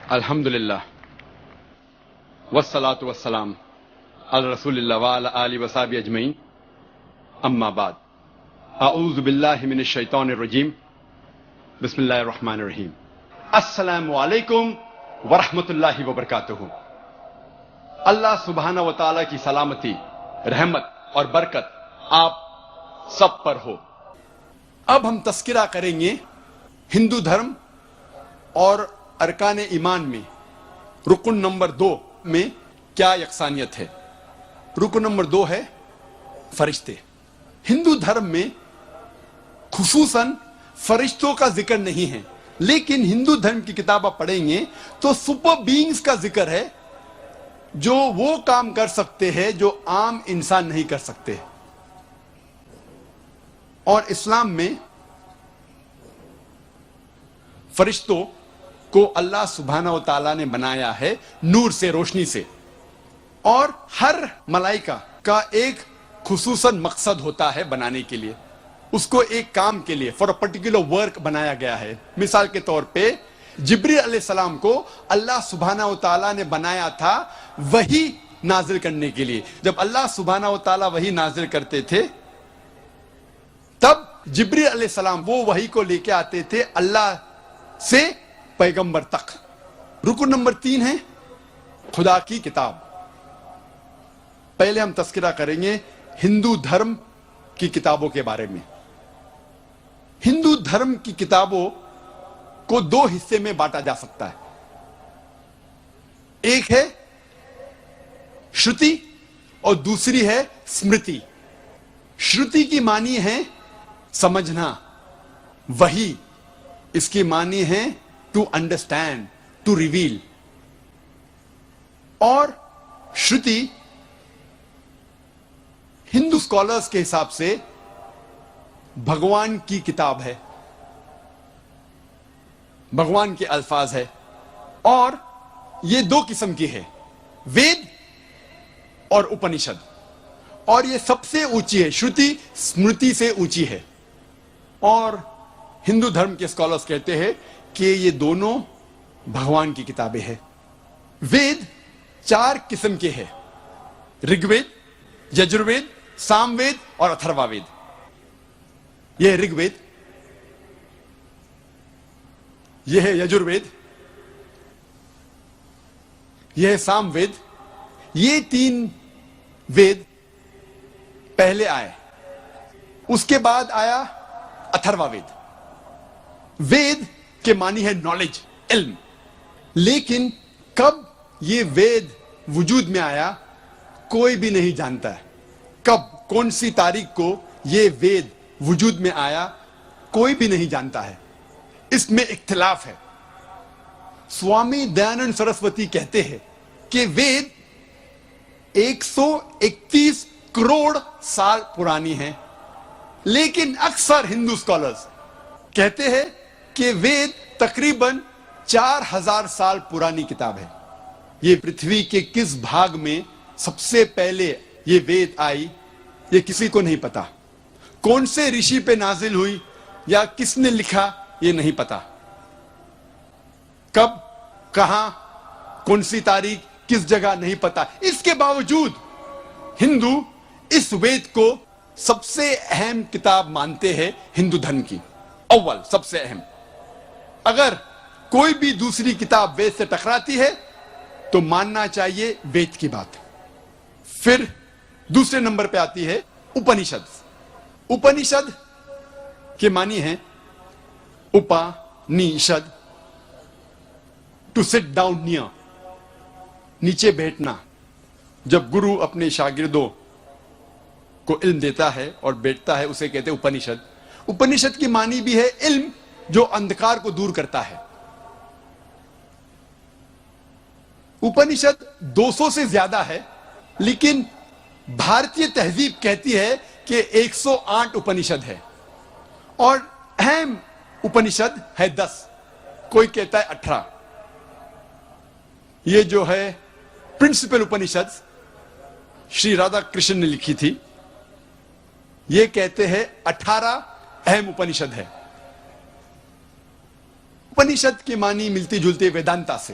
الحمدللہ والصلاة والسلام علی رسول اللہ وعلی آلہ وصحبہ اجمعین، اما بعد، اعوذ باللہ من الشیطان الرجیم، بسم اللہ الرحمن الرحیم۔ السلام علیکم ورحمۃ اللہ وبرکاتہ۔ اللہ سبحانہ و تعالیٰ کی سلامتی، رحمت اور برکت آپ سب پر ہو۔ اب ہم تذکرہ کریں گے ہندو دھرم اور ارکان ایمان میں رکن نمبر 2 میں کیا یکسانیت ہے۔ رکن نمبر 2 ہے فرشتے۔ ہندو دھرم میں خصوصاً فرشتوں کا ذکر نہیں ہے، لیکن ہندو دھرم کی کتابیں پڑھیں گے تو سپر بینگز کا ذکر ہے جو وہ کام کر سکتے ہیں جو عام انسان نہیں کر سکتے۔ اور اسلام میں فرشتوں کو اللہ سبحانہ و تعالیٰ نے بنایا ہے نور سے، روشنی سے، اور ہر ملائکہ کا ایک خصوصاً مقصد ہوتا ہے بنانے کے لیے، اس کو ایک کام کے لیے فار اے پرٹیکولر ورک بنایا گیا ہے۔ مثال کے طور پہ جبریل علیہ السلام کو اللہ سبحانہ و تعالیٰ نے بنایا تھا وحی نازل کرنے کے لیے۔ جب اللہ سبحانہ و تعالیٰ وحی نازل کرتے تھے تب جبریل علیہ السلام وہ وحی کو لے کے آتے تھے اللہ سے پیغمبر تک۔ رکن نمبر 3 ہے خدا کی کتاب۔ پہلے ہم تذکرہ کریں گے ہندو دھرم کی کتابوں کے بارے میں۔ ہندو دھرم کی کتابوں کو 2 حصے میں بانٹا جا سکتا ہے۔ ایک ہے شروتی اور دوسری ہے اسمرتی۔ شروتی کی معنی ہے سمجھنا، وحی اس کی معنی ہے ٹو انڈرسٹینڈ، ٹو ریویل۔ اور شروتی ہندو اسکالرز کے حساب سے بھگوان کی کتاب ہے، بھگوان کے الفاظ ہے، اور یہ 2 قسم کی ہے، وید اور اپنشد۔ اور یہ سب سے اونچی ہے، شروتی اسمرتی سے اونچی ہے۔ اور ہندو دھرم کے اسکالرز کہتے ہیں کہ یہ دونوں بھگوان کی کتابیں ہیں۔ وید 4 قسم کے ہیں، رگ وید، یجروید، سام وید اور اتھروا وید۔ یہ ہے رگ وید، یہ ہے یجروید، یہ ہے سام وید۔ یہ 3 وید پہلے آئے، اس کے بعد آیا اتھروا وید۔ وید کے معنی ہے نالج، علم، لیکن کب یہ وید وجود میں آیا کوئی بھی نہیں جانتا ہے۔ کب، کون سی تاریخ کو یہ وید وجود میں آیا کوئی بھی نہیں جانتا ہے، اس میں اختلاف ہے۔ سوامی دیانند سرسوتی کہتے ہیں کہ وید 131 کروڑ سال پرانی ہے، لیکن اکثر ہندو اسکالرز کہتے ہیں کہ وید تقریباً 4000 سال پرانی کتاب ہے۔ یہ پرتھوی کے کس بھاگ میں سب سے پہلے یہ وید آئی یہ کسی کو نہیں پتا۔ کون سے رشی پہ نازل ہوئی یا کس نے لکھا یہ نہیں پتا۔ کب، کہاں، کون سی تاریخ، کس جگہ نہیں پتا۔ اس کے باوجود ہندو اس وید کو سب سے اہم کتاب مانتے ہیں ہندو دھرم کی، اول، سب سے اہم۔ اگر کوئی بھی دوسری کتاب وید سے ٹکراتی ہے تو ماننا چاہیے وید کی بات۔ پھر دوسرے نمبر پہ آتی ہے اپنشد۔ اپنشد کے معنی ہے Upanishad, to sit down near, نیچے بیٹھنا۔ جب گرو اپنے شاگردوں کو علم دیتا ہے اور بیٹھتا ہے اسے کہتے ہیں اپنشد۔ اپنشد کی معنی بھی ہے علم جو اندھکار کو دور کرتا ہے۔ اپنشد 200 سے زیادہ ہے، لیکن بھارتی تہذیب کہتی ہے کہ 108 اپنشد ہے، اور اہم اپنشد ہے 10، کوئی کہتا ہے 18۔ یہ جو ہے پرنسپل اپنشد شری رادھا کرشن نے لکھی تھی، یہ کہتے ہیں 18 اہم اپنشد ہے۔ اپنشد کے معنی ملتی جلتی ویدانتا سے۔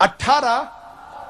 18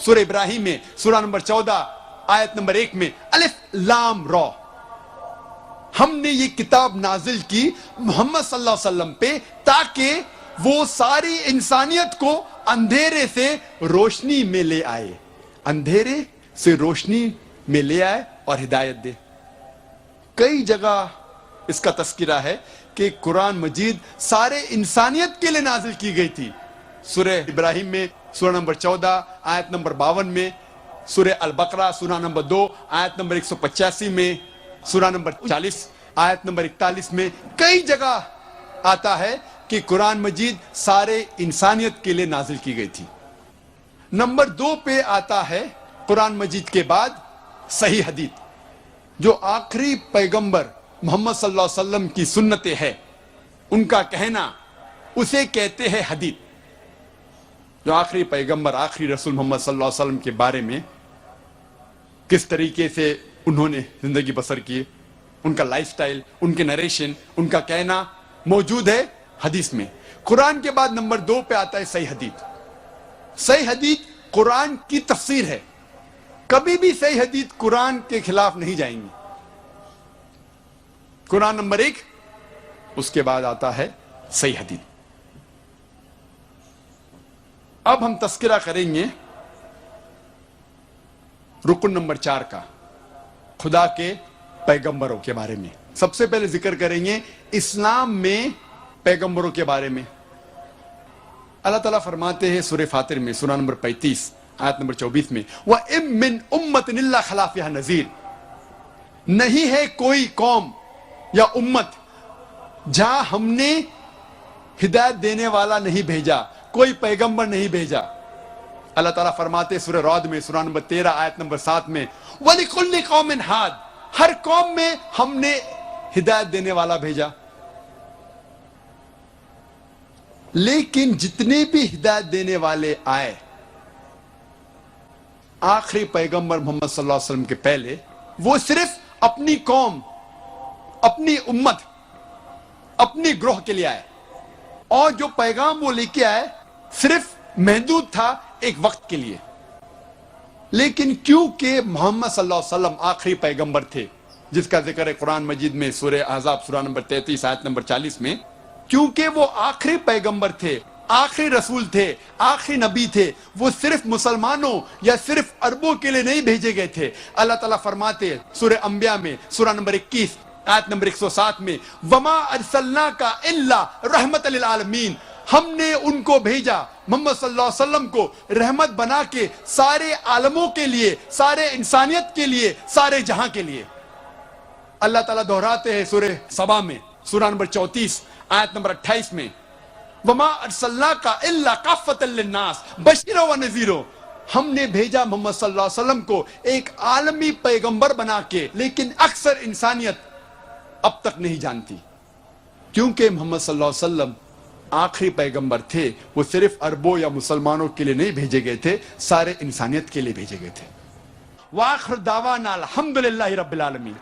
سورہ ابراہیم میں سورہ نمبر 14 آیت نمبر 1 میں الف لام را، ہم نے یہ کتاب نازل کی محمد صلی اللہ علیہ وسلم پہ تاکہ وہ ساری انسانیت کو اندھیرے سے روشنی میں لے آئے، اندھیرے سے روشنی میں لے آئے اور ہدایت دے۔ کئی جگہ اس کا تذکرہ ہے کہ قرآن مجید سارے انسانیت کے لیے نازل کی گئی تھی۔ سورہ ابراہیم میں سورہ نمبر 14 آیت نمبر 52 میں، سورہ البقرہ سورہ نمبر 2 آیت نمبر 185 میں، سورہ نمبر 40 آیت نمبر 41 میں کئی جگہ آتا ہے کہ قرآن مجید سارے انسانیت کے لیے نازل کی گئی تھی۔ نمبر 2 پہ آتا ہے قرآن مجید کے بعد صحیح حدیث، جو آخری پیغمبر محمد صلی اللہ علیہ وسلم کی سنتیں ہے، ان کا کہنا اسے کہتے ہیں حدیث۔ جو آخری پیغمبر آخری رسول محمد صلی اللہ علیہ وسلم کے بارے میں کس طریقے سے انہوں نے زندگی بسر کی، ان کا لائف سٹائل، ان کے نریشن، ان کا کہنا موجود ہے حدیث میں۔ قرآن کے بعد نمبر 2 پہ آتا ہے صحیح حدیث۔ صحیح حدیث قرآن کی تفسیر ہے، کبھی بھی صحیح حدیث قرآن کے خلاف نہیں جائیں گی۔ قرآن نمبر 1، اس کے بعد آتا ہے صحیح حدیث۔ اب ہم تذکرہ کریں گے رکن نمبر 4 کا، خدا کے پیغمبروں کے بارے میں۔ سب سے پہلے ذکر کریں گے اسلام میں پیغمبروں کے بارے میں۔ اللہ تعالیٰ فرماتے ہیں سورہ فاطر میں سورہ نمبر 35 آیت نمبر 24 میں، وَإِن مِّنْ أُمَّةٍ إِلَّا خَلَا فِيهَا نَذِيرٌ، نہیں ہے کوئی قوم یا امت جہاں ہم نے ہدایت دینے والا نہیں بھیجا، کوئی پیغمبر نہیں بھیجا۔ اللہ تعالیٰ فرماتے سورہ رعد میں سورہ نمبر 13 آیت نمبر 7 میں، وَلِكُلِّ قَوْمٍ هَادٍ، ہر قوم میں ہم نے ہدایت دینے والا بھیجا۔ لیکن جتنے بھی ہدایت دینے والے آئے آخری پیغمبر محمد صلی اللہ علیہ وسلم کے پہلے، وہ صرف اپنی قوم، اپنی امت، اپنی گروہ کے لیے آئے، اور جو پیغام وہ لے کے آئے صرف محدود تھا ایک وقت کے لیے۔ لیکن کیونکہ محمد صلی اللہ علیہ وسلم آخری پیغمبر تھے، جس کا ذکر ہے قرآن مجید میں سورہ احزاب سورہ نمبر 33 آیت نمبر 40 میں، کیونکہ وہ آخری پیغمبر تھے، آخری رسول تھے، آخری نبی تھے، وہ صرف مسلمانوں یا صرف عربوں کے لیے نہیں بھیجے گئے تھے۔ اللہ تعالیٰ فرماتے سورہ انبیاء میں سورہ نمبر 21 آیت نمبر 107 میں، وَمَا أَرْسَلْنَاكَ إِلَّا رَحْمَةً لِلْعَالَمِينَ، ہم نے ان کو بھیجا محمد صلی اللہ علیہ وسلم کو رحمت بنا کے سارے عالموں کے لیے، سارے انسانیت کے لیے، سارے جہاں کے لیے۔ اللہ تعالیٰ دہراتے ہیں سورہ سبا میں سورہ نمبر 34 آیت نمبر 28 میں، وَمَا أَرْسَلْنَاكَ إِلَّا كَافَّةً لِلنَّاسِ بَشِيرًا وَنَذِيرًا، ہم نے بھیجا محمد صلی اللہ علیہ وسلم کو ایک عالمی پیغمبر بنا کے، لیکن اکثر انسانیت اب تک نہیں جانتی، کیونکہ محمد صلی اللہ علیہ وسلم آخری پیغمبر تھے، وہ صرف عربوں یا مسلمانوں کے لیے نہیں بھیجے گئے تھے، سارے انسانیت کے لیے بھیجے گئے تھے۔ وآخر دعوانا الحمدللہ رب العالمین۔